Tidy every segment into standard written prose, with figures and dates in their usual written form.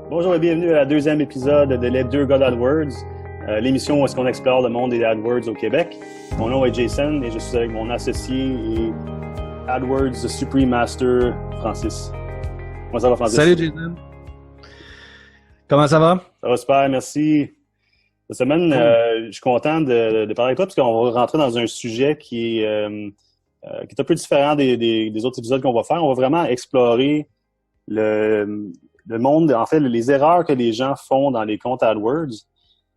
Bonjour et bienvenue à la deuxième épisode de Les Deux gars d'AdWords, l'émission où est-ce qu'on explore le monde des AdWords au Québec. Mon nom est Jason et je suis avec mon associé et AdWords Supreme Master, Francis. Comment ça va, Francis? Salut, Jason. Comment ça va? Ça va super, merci. Cette semaine, je suis content de parler avec toi parce qu'on va rentrer dans un sujet qui est un peu différent des autres épisodes qu'on va faire. On va vraiment explorer le monde, en fait, les erreurs que les gens font dans les comptes AdWords.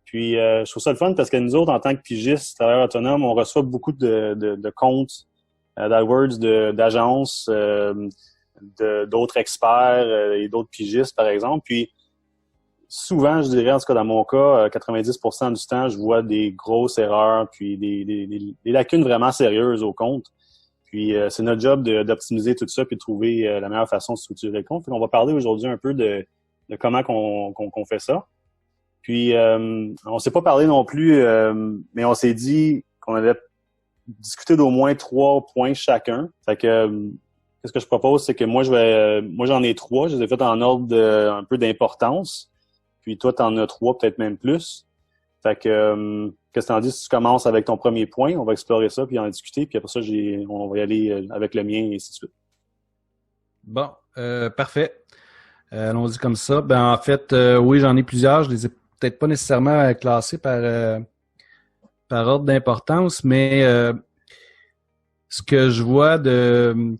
Puis, je trouve ça le fun parce que nous autres, en tant que pigistes, travailleurs autonomes, on reçoit beaucoup de comptes d'AdWords, d'agences, d'autres experts et d'autres pigistes, par exemple. Puis, souvent, je dirais, en tout cas dans mon cas, 90% du temps, je vois des grosses erreurs puis des lacunes vraiment sérieuses au compte. Puis, c'est notre job d'optimiser tout ça puis de trouver la meilleure façon de structurer le compte. Puis, on va parler aujourd'hui un peu de comment qu'on fait ça. Puis, on s'est pas parlé non plus, mais on s'est dit qu'on allait discuter d'au moins 3 points chacun. Fait que, qu'est-ce que je propose, c'est que moi, j'en ai 3. Je les ai fait en ordre un peu d'importance. Puis, toi, t'en as 3, peut-être même plus. Fait que, qu'est-ce que t'en dis si tu commences avec ton premier point? On va explorer ça, puis en discuter, puis après ça, on va y aller avec le mien, et ainsi de suite. Bon, parfait. Allons-y comme ça. Ben, en fait, oui, j'en ai plusieurs. Je les ai peut-être pas nécessairement classés par ordre d'importance, mais ce que je vois de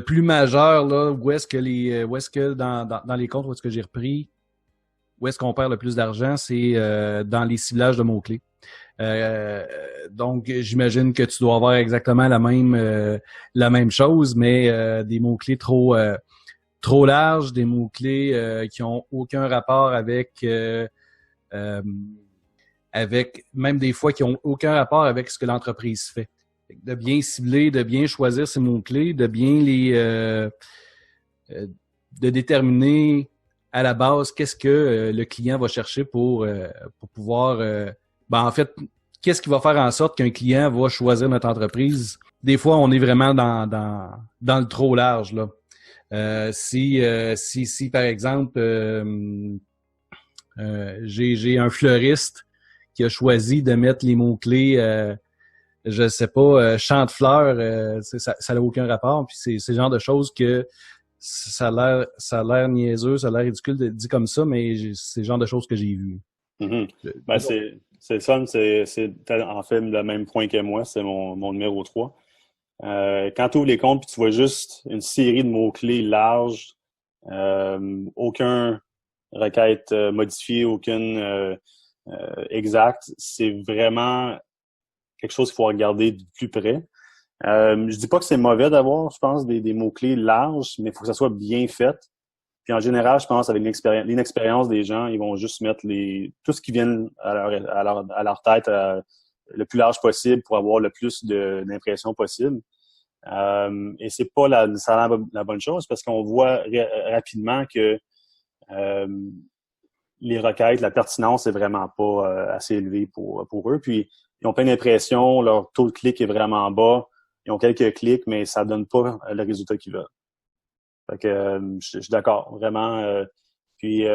plus majeur, là, où est-ce que dans les comptes où est-ce que j'ai repris, où est-ce qu'on perd le plus d'argent, c'est dans les ciblages de mots-clés. Donc, j'imagine que tu dois avoir exactement la même chose, mais des mots-clés trop larges, des mots-clés qui ont aucun rapport avec même des fois qui ont aucun rapport avec ce que l'entreprise fait. De bien cibler, de bien choisir ces mots-clés, de bien de déterminer à la base qu'est-ce que le client va chercher pour pouvoir en fait, qu'est-ce qui va faire en sorte qu'un client va choisir notre entreprise. Des fois, on est vraiment dans le trop large, là. Si par exemple j'ai un fleuriste qui a choisi de mettre les mots-clés je sais pas, champ de fleurs, ça n'a aucun rapport. Puis c'est le genre de choses que ça a l'air niaiseux, ça a l'air ridicule de dire comme ça, mais c'est le genre de choses que j'ai vues. Mm-hmm. Ben, c'est le fun, c'est en fait le même point que moi, c'est mon numéro 3. Quand tu ouvres les comptes puis tu vois juste une série de mots-clés larges, aucun requête modifiée, aucune exacte, c'est vraiment quelque chose qu'il faut regarder de plus près. Je dis pas que c'est mauvais d'avoir, je pense, des mots-clés larges, mais il faut que ça soit bien fait. Puis en général, je pense, avec l'inexpérience des gens, ils vont juste mettre tout ce qui vient à leur tête le plus large possible pour avoir le plus d'impressions possible. Et c'est pas la bonne chose parce qu'on voit rapidement que les requêtes, la pertinence est vraiment pas assez élevée pour eux. Puis ils ont plein d'impressions, leur taux de clic est vraiment bas. Ils ont quelques clics, mais ça donne pas le résultat qu'ils veulent. Fait que je suis d'accord, vraiment. Puis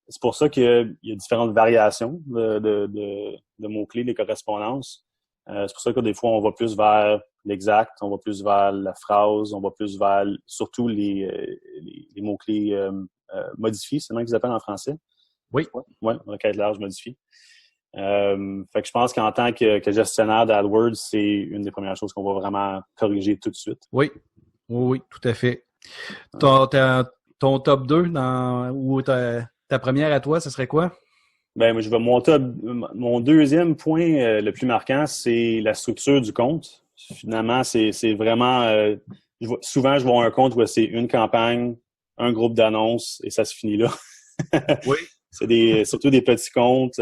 c'est pour ça qu'il y a différentes variations de mots-clés, des correspondances. C'est pour ça que des fois, on va plus vers l'exact, on va plus vers la phrase, on va plus vers surtout les mots-clés modifiés, c'est le même qu'ils appellent en français. Oui. Ouais, requête large modifiée. Fait que je pense qu'en tant que gestionnaire d'AdWords, c'est une des premières choses qu'on va vraiment corriger tout de suite. Oui, tout à fait. Ton top 2 ou ta première à toi, ce serait quoi? Ben, moi, mon deuxième point le plus marquant, c'est la structure du compte. Finalement, c'est vraiment, souvent, je vois un compte où c'est une campagne, un groupe d'annonces et ça se finit là. Oui. C'est surtout des petits comptes.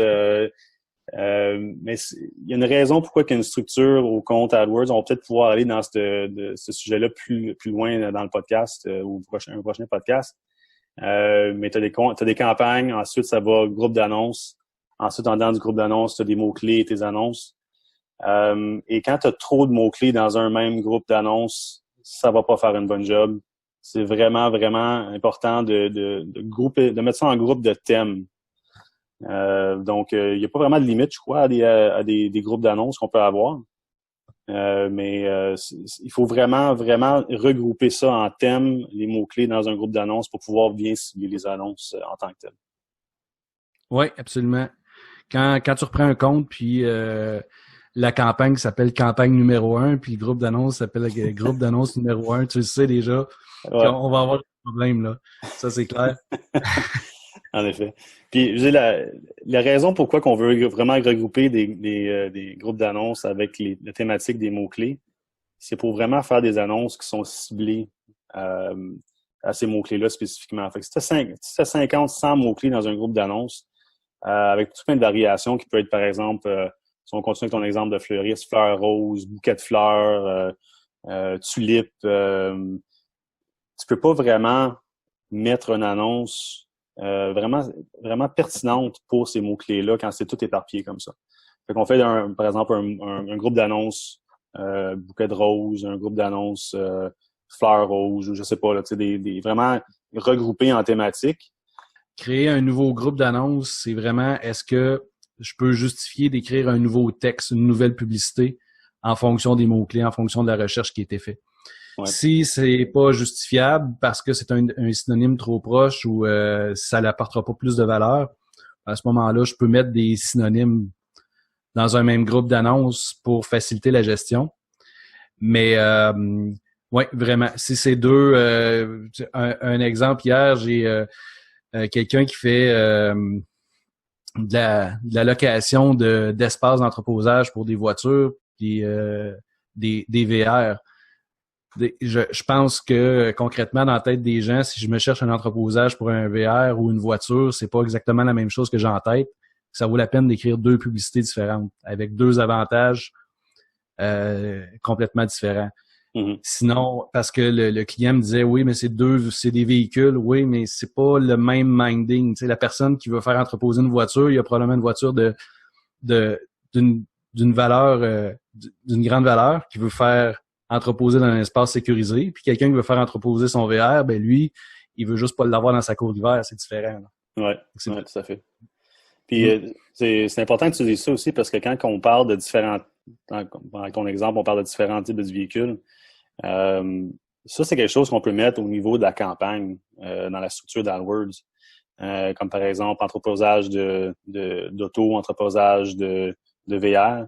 Mais il y a une raison pourquoi il y a une structure au compte AdWords. On va peut-être pouvoir aller dans ce sujet-là plus loin dans le podcast ou un prochain podcast. Mais t'as des campagnes, ensuite ça va groupe d'annonces. Ensuite, en dedans du groupe d'annonces, tu as des mots-clés et tes annonces. Et quand tu as trop de mots-clés dans un même groupe d'annonces, ça va pas faire une bonne job. c'est vraiment, vraiment important de grouper, de mettre ça en groupe de thèmes. Donc, il n'y a pas vraiment de limite, je crois, à des groupes d'annonces qu'on peut avoir. Mais il faut vraiment, vraiment regrouper ça en thèmes, les mots-clés dans un groupe d'annonces pour pouvoir bien cibler les annonces en tant que telles. Oui, absolument. Quand tu reprends un compte, puis la campagne s'appelle campagne numéro 1, puis le groupe d'annonces s'appelle groupe d'annonces numéro 1, tu le sais déjà Ouais. qu'on va avoir des problèmes, là. Ça, c'est clair. En effet. Puis, je dis, la raison pourquoi qu'on veut vraiment regrouper des groupes d'annonces avec la thématique des mots-clés, c'est pour vraiment faire des annonces qui sont ciblées à ces mots-clés-là spécifiquement. Fait que si tu as 50, 100 mots-clés dans un groupe d'annonces, avec tout plein de variations qui peut être, par exemple, si on continue avec ton exemple de fleuriste, fleurs roses, bouquet de fleurs, tulipes, tu peux pas vraiment mettre une annonce vraiment, vraiment pertinente pour ces mots-clés-là quand c'est tout éparpillé comme ça. Fait qu'on fait, par exemple, un groupe d'annonces bouquet de roses, un groupe d'annonces fleurs roses, ou je sais pas, là, tu sais, vraiment regroupés en thématiques. Créer un nouveau groupe d'annonces, c'est vraiment, est-ce que je peux justifier d'écrire un nouveau texte, une nouvelle publicité en fonction des mots-clés, en fonction de la recherche qui a été faite. Ouais. Si c'est pas justifiable parce que c'est un synonyme trop proche ou ça n'apportera pas plus de valeur, à ce moment-là, je peux mettre des synonymes dans un même groupe d'annonces pour faciliter la gestion. Mais ouais, vraiment, si c'est deux, un exemple hier, j'ai quelqu'un qui fait de la location d'espace d'entreposage pour des voitures, puis des VR. Je pense que concrètement, dans la tête des gens, si je me cherche un entreposage pour un VR ou une voiture, c'est pas exactement la même chose que j'ai en tête. Ça vaut la peine d'écrire deux publicités différentes avec deux avantages complètement différents. Mm-hmm. Sinon, parce que le client me disait, oui, mais c'est des véhicules, oui, mais c'est pas le même minding. Tu sais, la personne qui veut faire entreposer une voiture, il y a probablement une voiture d'une valeur, d'une grande valeur, qui veut faire entreposer dans un espace sécurisé. Puis quelqu'un qui veut faire entreposer son VR, ben lui, il veut juste pas l'avoir dans sa cour d'hiver, c'est différent. Oui, tout à fait. Puis c'est important que tu dises ça aussi parce que quand on parle de différents, dans ton exemple, on parle de différents types de véhicules, ça, c'est quelque chose qu'on peut mettre au niveau de la campagne dans la structure d'AdWords. Comme par exemple, entreposage d'auto, entreposage de VR.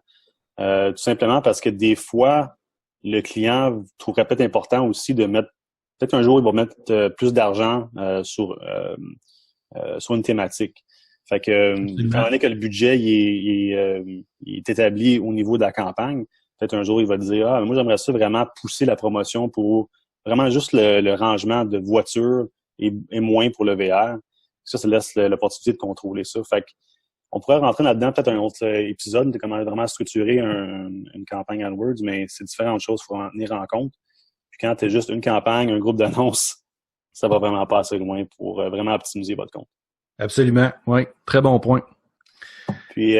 Tout simplement parce que des fois, le client trouverait peut-être important aussi de mettre, peut-être un jour, il va mettre plus d'argent sur une thématique. Fait que, étant donné que le budget il est établi au niveau de la campagne, peut-être un jour, il va dire, moi, j'aimerais ça vraiment pousser la promotion pour vraiment juste le rangement de voitures et moins pour le VR. Ça laisse l'opportunité de contrôler ça. Fait que, on pourrait rentrer là-dedans, peut-être un autre épisode de comment vraiment structurer une campagne AdWords, mais c'est différentes choses, il faut en tenir en compte. Puis quand tu as juste une campagne, un groupe d'annonces, ça va vraiment pas assez loin pour vraiment optimiser votre compte. Absolument, oui. Très bon point. Puis,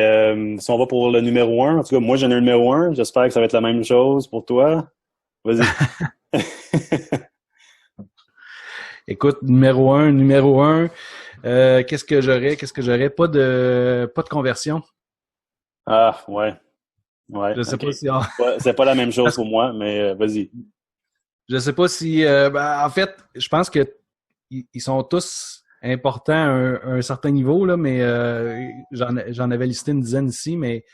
si on va pour le numéro 1, en tout cas, moi, j'en ai un numéro 1. J'espère que ça va être la même chose pour toi. Vas-y. Écoute, numéro 1, qu'est-ce que j'aurais? Pas de conversion. Ah, ouais. Je sais pas si... c'est pas la même chose pour moi, mais vas-y. Je sais pas si... en fait, je pense que ils sont tous importants à un certain niveau, là, mais j'en avais listé une dizaine ici, mais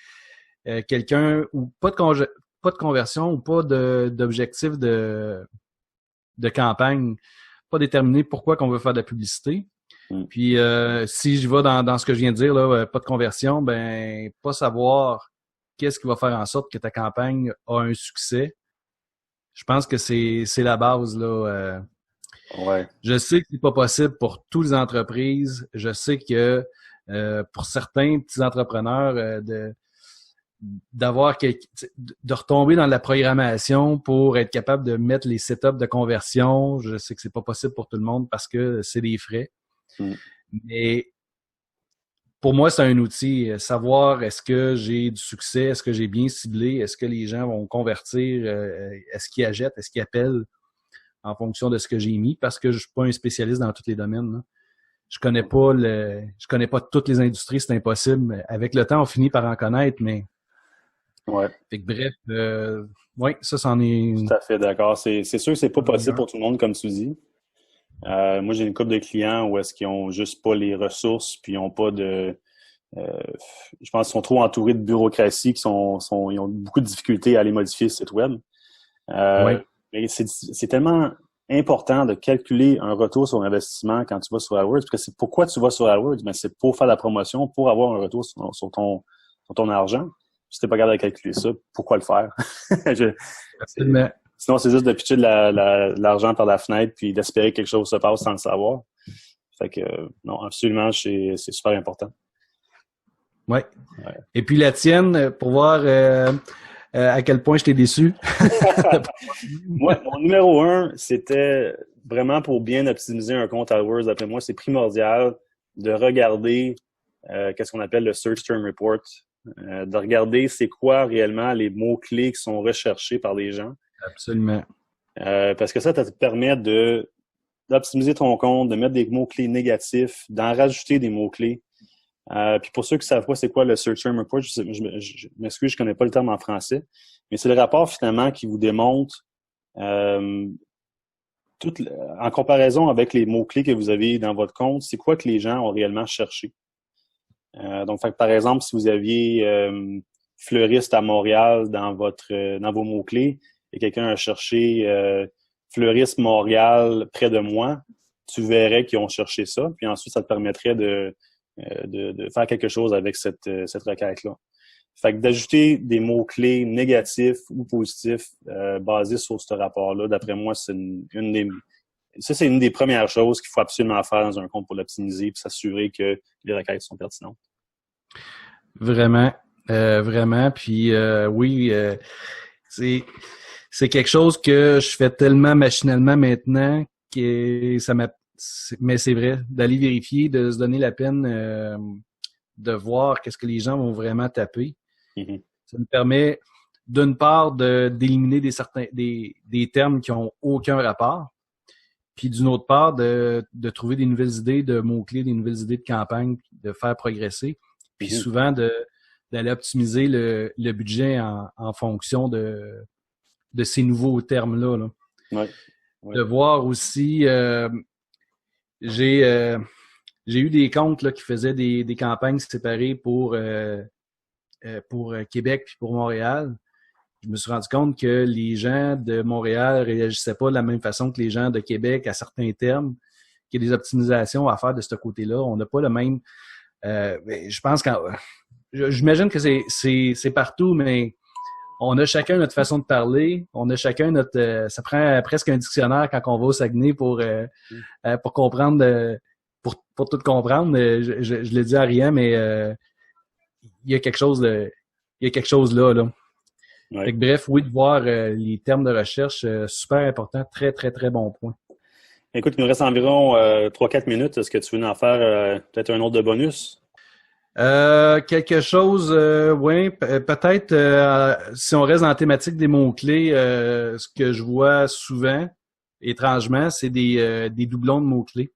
quelqu'un ou pas de conversion ou pas d'objectif de campagne, pas déterminé pourquoi qu'on veut faire de la publicité. Puis si je vais dans ce que je viens de dire, là, pas de conversion, ben pas savoir qu'est-ce qui va faire en sorte que ta campagne a un succès. Je pense que c'est la base, là. Ouais. Je sais que c'est pas possible pour toutes les entreprises. Je sais que pour certains petits entrepreneurs, de retomber dans la programmation pour être capable de mettre les setups de conversion, je sais que c'est pas possible pour tout le monde parce que c'est des frais. Mais pour moi, c'est un outil. Savoir est-ce que j'ai du succès, est-ce que j'ai bien ciblé, est-ce que les gens vont convertir, est-ce qu'ils achètent, est-ce qu'ils appellent. en fonction de ce que j'ai mis parce que je suis pas un spécialiste dans tous les domaines. Là. Je connais pas toutes les industries, c'est impossible. Avec le temps, on finit par en connaître, mais Ouais. fait que bref, oui, ça, c'en est. Tout à fait d'accord. C'est sûr que c'est pas possible pour tout le monde, comme tu dis. Moi, j'ai une couple de clients où est-ce qu'ils ont juste pas les ressources, puis ils ont pas de. Je pense qu'ils sont trop entourés de bureaucratie, ils ont beaucoup de difficultés à aller modifier le site web. Oui. Mais c'est tellement important de calculer un retour sur investissement quand tu vas sur AdWords, parce que c'est pourquoi tu vas sur AdWords, mais c'est pour faire la promotion, pour avoir un retour sur ton argent. Si t'es pas capable de calculer ça, pourquoi le faire? Sinon, c'est juste de pitcher de l'argent par la fenêtre puis d'espérer que quelque chose se passe sans le savoir. Fait que, non, absolument, c'est super important. Oui. Ouais. Et puis la tienne, pour voir à quel point je t'ai déçu. Moi, mon numéro 1, c'était vraiment pour bien optimiser un compte AdWords. D'après moi, c'est primordial de regarder qu'est-ce qu'on appelle le Search Term Report, de regarder c'est quoi réellement les mots-clés qui sont recherchés par les gens. Absolument. Parce que ça te permet d'optimiser ton compte, de mettre des mots-clés négatifs, d'en rajouter des mots-clés. Puis pour ceux qui ne savent pas c'est quoi le Search Term Report, je m'excuse, je connais pas le terme en français, mais c'est le rapport finalement qui vous démontre en comparaison avec les mots-clés que vous avez dans votre compte, c'est quoi que les gens ont réellement cherché. Donc, par exemple, si vous aviez fleuriste à Montréal dans vos mots-clés et quelqu'un a cherché fleuriste Montréal près de moi, tu verrais qu'ils ont cherché ça, puis ensuite ça te permettrait de faire quelque chose avec cette requête-là. Fait que d'ajouter des mots-clés négatifs ou positifs basés sur ce rapport-là, d'après moi, c'est une des premières choses qu'il faut absolument faire dans un compte pour l'optimiser et s'assurer que les requêtes sont pertinentes. Vraiment, vraiment. Puis oui, c'est quelque chose que je fais tellement machinalement maintenant que mais c'est vrai, d'aller vérifier, de se donner la peine de voir qu'est-ce que les gens vont vraiment taper. Mm-hmm. Ça me permet, d'une part, d'éliminer des termes qui ont aucun rapport, puis d'une autre part, de trouver des nouvelles idées de mots-clés, des nouvelles idées de campagne, de faire progresser, puis souvent d'aller optimiser le budget en fonction de ces nouveaux termes-là. Là. Ouais. Ouais. De voir aussi, j'ai eu des comptes là, qui faisaient des campagnes séparées pour Québec puis pour Montréal. Je me suis rendu compte que les gens de Montréal réagissaient pas de la même façon que les gens de Québec à certains termes, qu'il y a des optimisations à faire de ce côté-là. On n'a pas le même... je pense j'imagine que c'est partout, mais on a chacun notre façon de parler. On a chacun ça prend presque un dictionnaire quand on va au Saguenay pour comprendre... pour tout comprendre. Je le dis à rien, mais il y a quelque chose là. Ouais. Fait que, bref, oui, de voir les termes de recherche, super important, très, très, très bon point. Écoute, il nous reste environ 3-4 minutes. Est-ce que tu veux en faire peut-être un autre de bonus? Quelque chose, oui, peut-être si on reste dans la thématique des mots-clés, ce que je vois souvent, étrangement, c'est des doublons de mots-clés.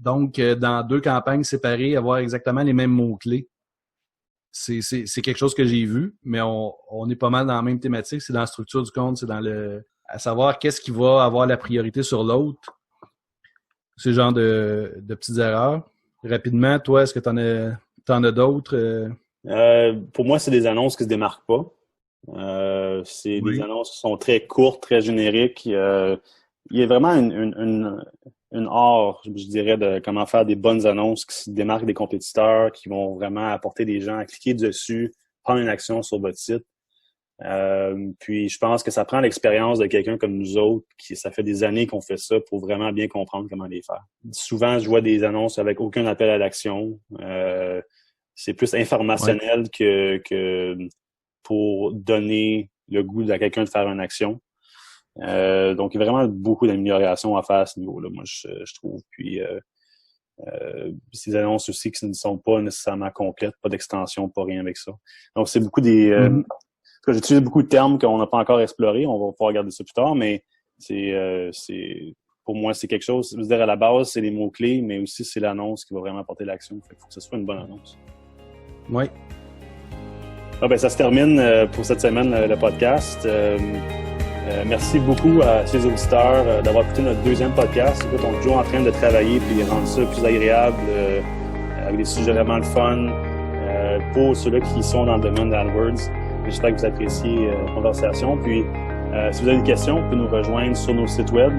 Donc, dans 2 campagnes séparées, avoir exactement les mêmes mots-clés. C'est quelque chose que j'ai vu, mais on est pas mal dans la même thématique. C'est dans la structure du compte, c'est dans à savoir qu'est-ce qui va avoir la priorité sur l'autre. C'est le genre de petites erreurs. Rapidement, toi, est-ce que t'en as d'autres? Pour moi, c'est des annonces qui se démarquent pas. C'est des annonces qui sont très courtes, très génériques. Il y a vraiment une art, je dirais, de comment faire des bonnes annonces qui se démarquent des compétiteurs, qui vont vraiment apporter des gens à cliquer dessus, prendre une action sur votre site. Puis je pense que ça prend l'expérience de quelqu'un comme nous autres, ça fait des années qu'on fait ça pour vraiment bien comprendre comment les faire. Souvent, je vois des annonces avec aucun appel à l'action. C'est plus informationnel que pour donner le goût à quelqu'un de faire une action. Donc, il y a vraiment beaucoup d'améliorations à faire à ce niveau-là, moi, je trouve. Puis, ces annonces aussi qui ne sont pas nécessairement complètes, pas d'extension, pas rien avec ça. Donc, c'est beaucoup j'utilise beaucoup de termes qu'on n'a pas encore explorés. On va pouvoir regarder ça plus tard, mais pour moi, c'est quelque chose. Je veux dire, à la base, c'est les mots-clés, mais aussi c'est l'annonce qui va vraiment apporter l'action. Il faut que ce soit une bonne annonce. Oui. Ça se termine pour cette semaine, le podcast. Merci beaucoup à ces auditeurs d'avoir écouté notre deuxième podcast. Écoute, on est toujours en train de travailler puis rendre ça plus agréable avec des sujets vraiment le fun pour ceux-là qui sont dans le domaine d'AdWords. J'espère que vous appréciez la conversation. Puis, si vous avez des questions, vous pouvez nous rejoindre sur nos sites web,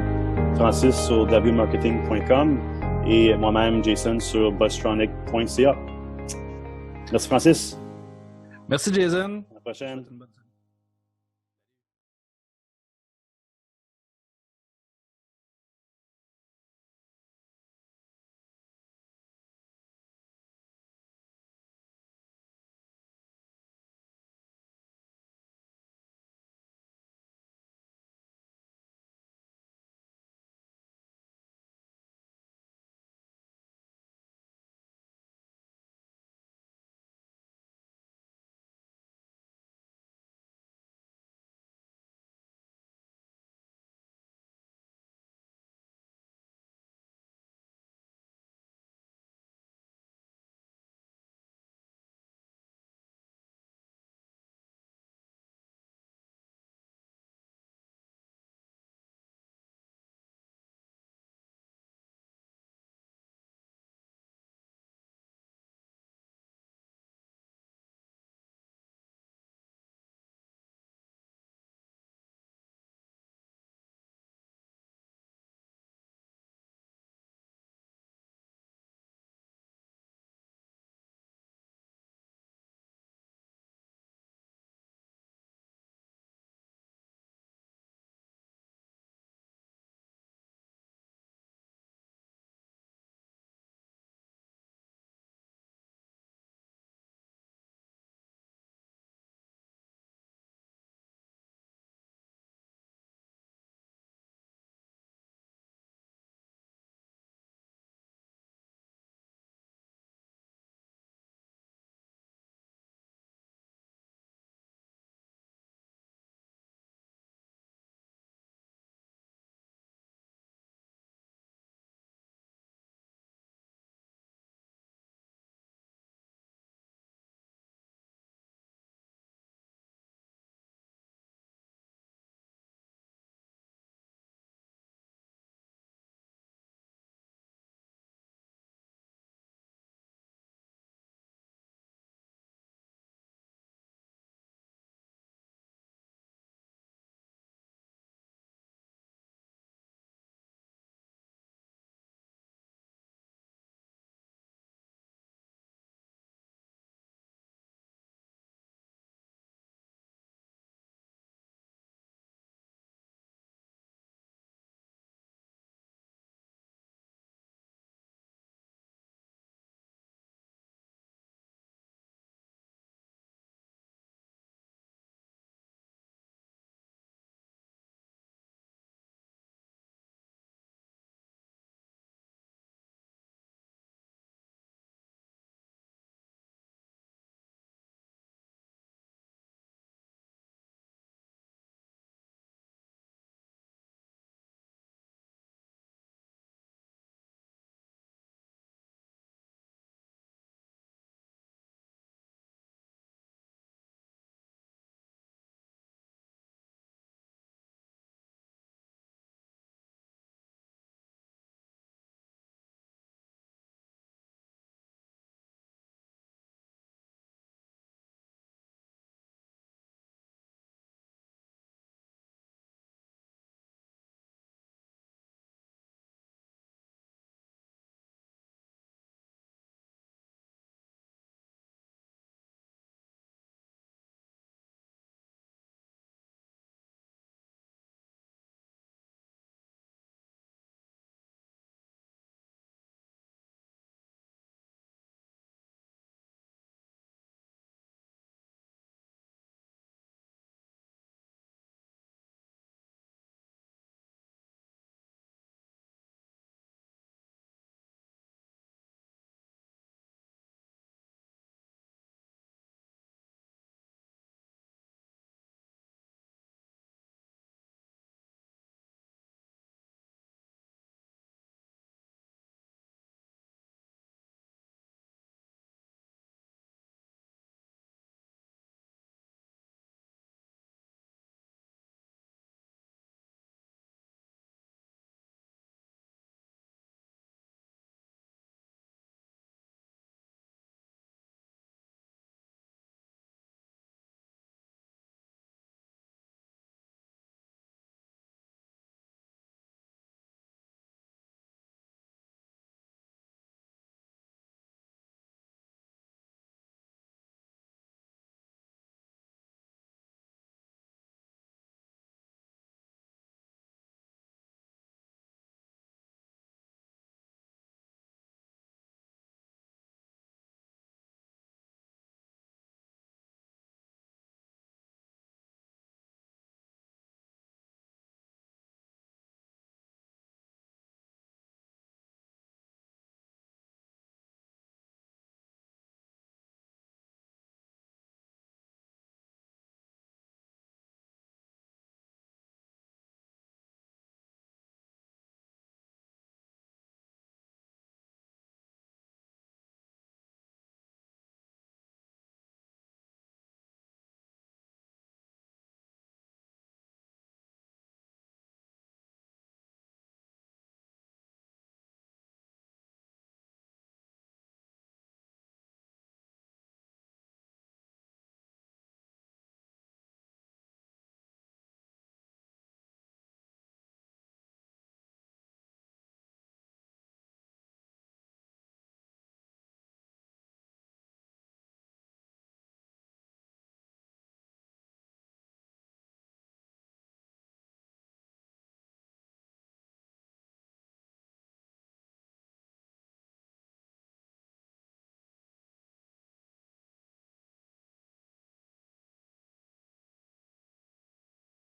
Francis sur wmarketing.com et moi-même, Jason, sur buzstronic.ca. Merci, Francis. Merci, Jason. À la prochaine.